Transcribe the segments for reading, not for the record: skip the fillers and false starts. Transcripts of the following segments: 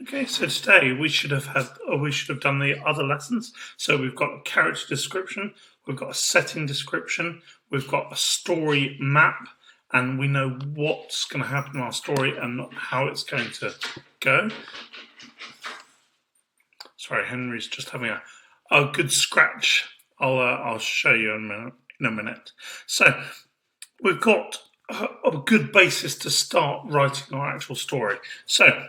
Okay, so today we should have done the other lessons. So we've got a character description, we've got a setting description, we've got a story map, and we know what's going to happen in our story and how it's going to go. Sorry, Henry's just having a good scratch. I'll show you in a minute. So we've got a good basis to start writing our actual story. So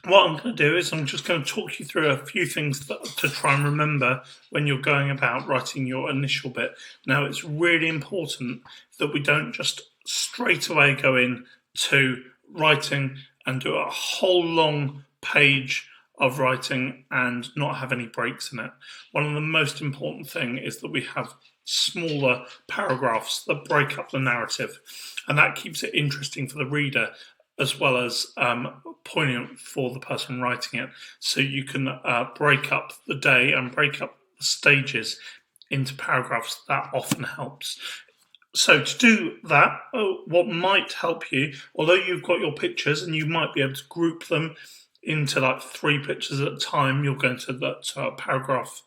what I'm going to do is I'm just going to talk you through a few things to try and remember when you're going about writing your initial bit. Now, it's really important that we don't just straight away go in to writing and do a whole long page of writing and not have any breaks in it. One of the most important things is that we have smaller paragraphs that break up the narrative, and that keeps it interesting for the reader as well as poignant for the person writing it. So you can break up the day and break up the stages into paragraphs. That often helps. So to do that, what might help you, although you've got your pictures and you might be able to group them into like 3 pictures at a time, you'll go into that paragraph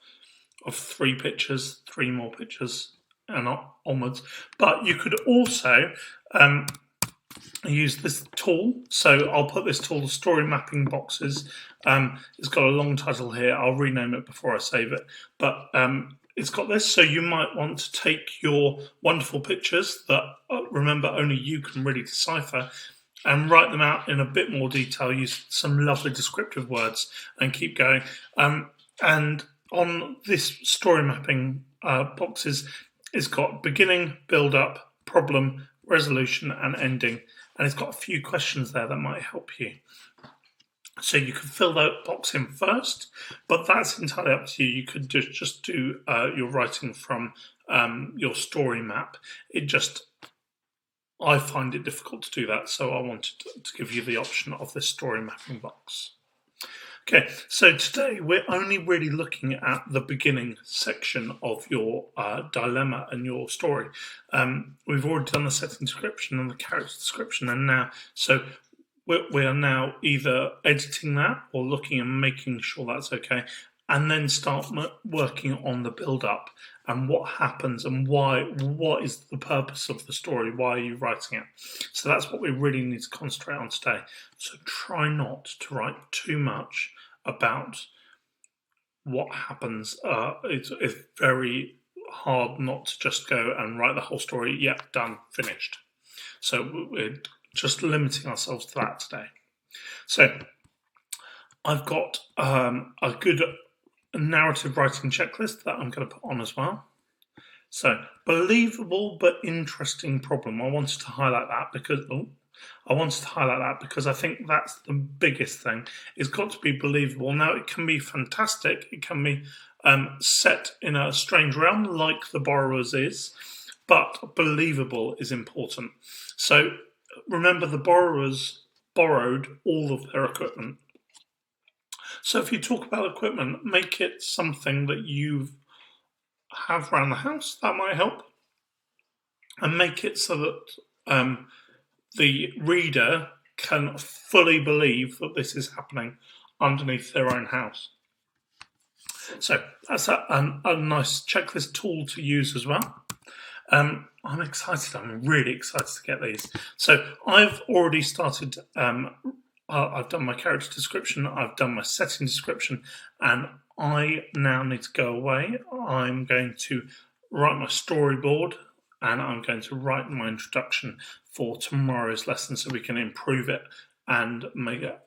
of 3 pictures, 3 more pictures, and onwards. But you could also use this tool. So I'll put this tool, the story mapping boxes. It's got a long title here. I'll rename it before I save it. But it's got this. So you might want to take your wonderful pictures that, remember, only you can really decipher, and write them out in a bit more detail. Use some lovely descriptive words and keep going. And on this story mapping boxes, it's got beginning, build up, problem, resolution, and ending. And it's got a few questions there that might help you. So you could fill that box in first, but that's entirely up to you. You could just do your writing from your story map. I find it difficult to do that, so I wanted to give you the option of this story mapping box. Okay, so today we're only really looking at the beginning section of your dilemma and your story. We've already done the setting description and the character description, and now, so we are now either editing that or looking and making sure that's okay, and then start working on the build-up and what happens and why. What is the purpose of the story? Why are you writing it? So that's what we really need to concentrate on today. So try not to write too much about what happens. It's very hard not to just go and write the whole story. Yep, done, finished. So we're just limiting ourselves to that today. So I've got a good narrative writing checklist that I'm going to put on as well. So, believable but interesting problem. I wanted to highlight that because I think that's the biggest thing. It's got to be believable. Now, it can be fantastic. It can be set in a strange realm like The Borrowers is, but believable is important. So, remember, the borrowers borrowed all of their equipment. So if you talk about equipment, make it something that you have around the house. That might help. And make it so that the reader can fully believe that this is happening underneath their own house. So that's a nice checklist tool to use as well. I'm excited. I'm really excited to get these. So I've already started. I've done my character description. I've done my setting description, and I now need to go away. I'm going to write my storyboard, and I'm going to write my introduction for tomorrow's lesson so we can improve it and make it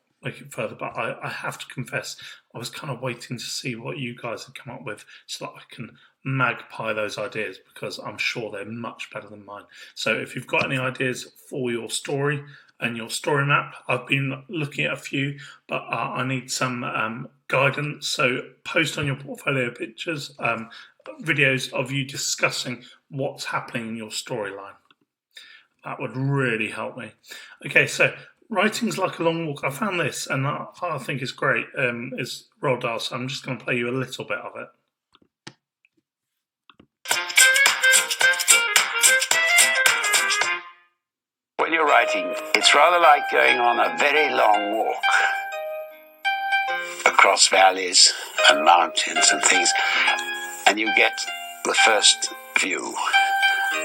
further. But I have to confess, I was kind of waiting to see what you guys had come up with so that I can magpie those ideas, because I'm sure they're much better than mine. So if you've got any ideas for your story and your story map, I've been looking at a few, but I need some guidance. So post on your portfolio pictures, videos of you discussing what's happening in your storyline. That would really help me. Okay, so writing's like a long walk. I found this, and I think it's great. It's Roald Dahl, so I'm just going to play you a little bit of it. When you're writing, it's rather like going on a very long walk. across valleys and mountains and things, and you get the first view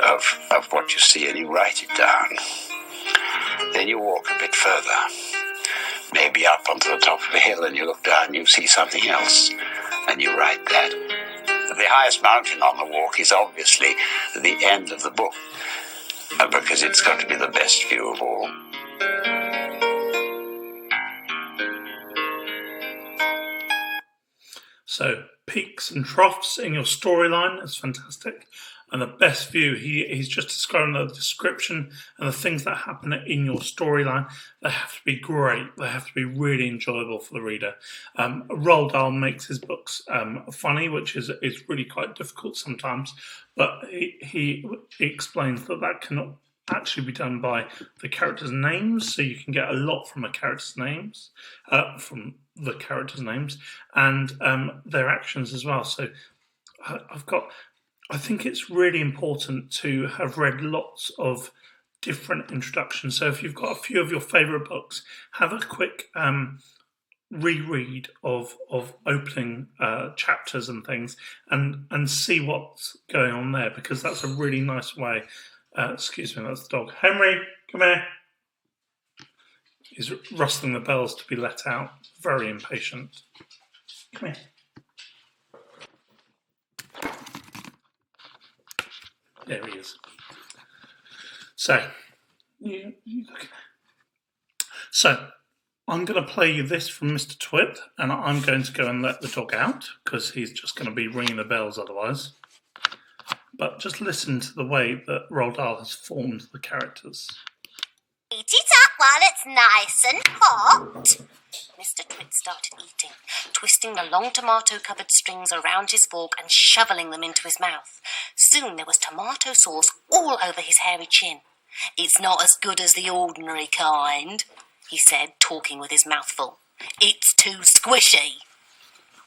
of what you see, and you write it down. Then you walk a bit further, maybe up onto the top of a hill, and you look down and you see something else, and you write that. The highest mountain on the walk is obviously the end of the book, because it's got to be the best view of all. So peaks and troughs in your storyline is fantastic. And the best view, he's just describing the description and the things that happen in your storyline. They have to be great. They have to be really enjoyable for the reader. Roald Dahl makes his books funny, which is really quite difficult sometimes. But he explains that cannot actually be done by the characters' names, so you can get a lot from the characters' names, and their actions as well. So I think it's really important to have read lots of different introductions. So if you've got a few of your favourite books, have a quick reread of opening chapters and things, and see what's going on there, because that's a really nice way. Excuse me, that's the dog. Henry, come here. He's rustling the bells to be let out. Very impatient. Come here. There he is. So, you look. So, I'm going to play you this from Mr. Twit, and I'm going to go and let the dog out, because he's just going to be ringing the bells otherwise. But just listen to the way that Roald Dahl has formed the characters. Eat it up while it's nice and hot. Mr. Twit started eating, twisting the long tomato-covered strings around his fork and shoveling them into his mouth. Soon there was tomato sauce all over his hairy chin. "It's not as good as the ordinary kind," he said, talking with his mouth full. "It's too squishy."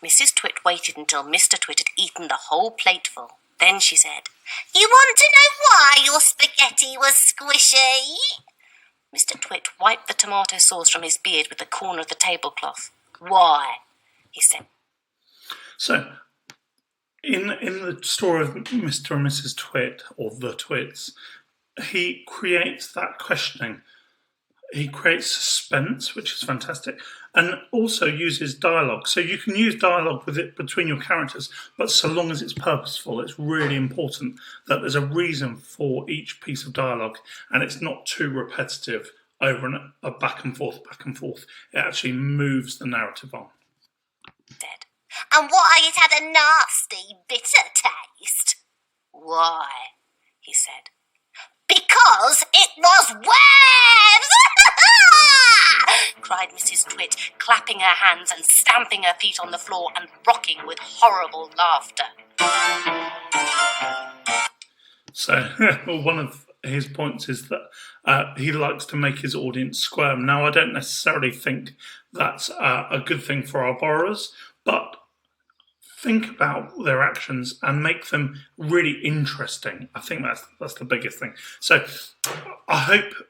Mrs. Twit waited until Mr. Twit had eaten the whole plateful. Then she said, "You want to know why your spaghetti was squishy?" Mr. Twit wiped the tomato sauce from his beard with the corner of the tablecloth. "Why?" he said. So, in the story of Mr. and Mrs. Twit, or the Twits, he creates that questioning. He creates suspense, which is fantastic, and also uses dialogue. So you can use dialogue with it between your characters, but so long as it's purposeful, it's really important that there's a reason for each piece of dialogue, and it's not too repetitive over a back and forth. It actually moves the narrative on. Dead. "And why it had a nasty, bitter taste?" "Why?" he said. "Because it was worms!" cried Mrs. Twit, clapping her hands and stamping her feet on the floor and rocking with horrible laughter. So one of his points is that he likes to make his audience squirm. Now, I don't necessarily think that's a good thing for our borrowers, but think about their actions and make them really interesting. I think that's the biggest thing. So I hope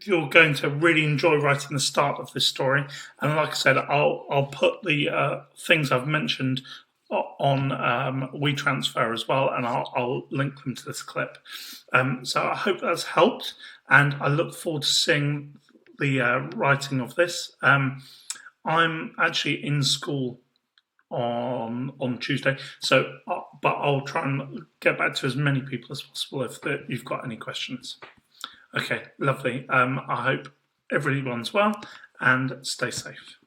you're going to really enjoy writing the start of this story. And like I said, I'll put the things I've mentioned on WeTransfer as well, and I'll link them to this clip. So I hope that's helped, and I look forward to seeing the writing of this. I'm actually in school on Tuesday, but I'll try and get back to as many people as possible if you've got any questions. Okay, lovely. I hope everyone's well, and stay safe.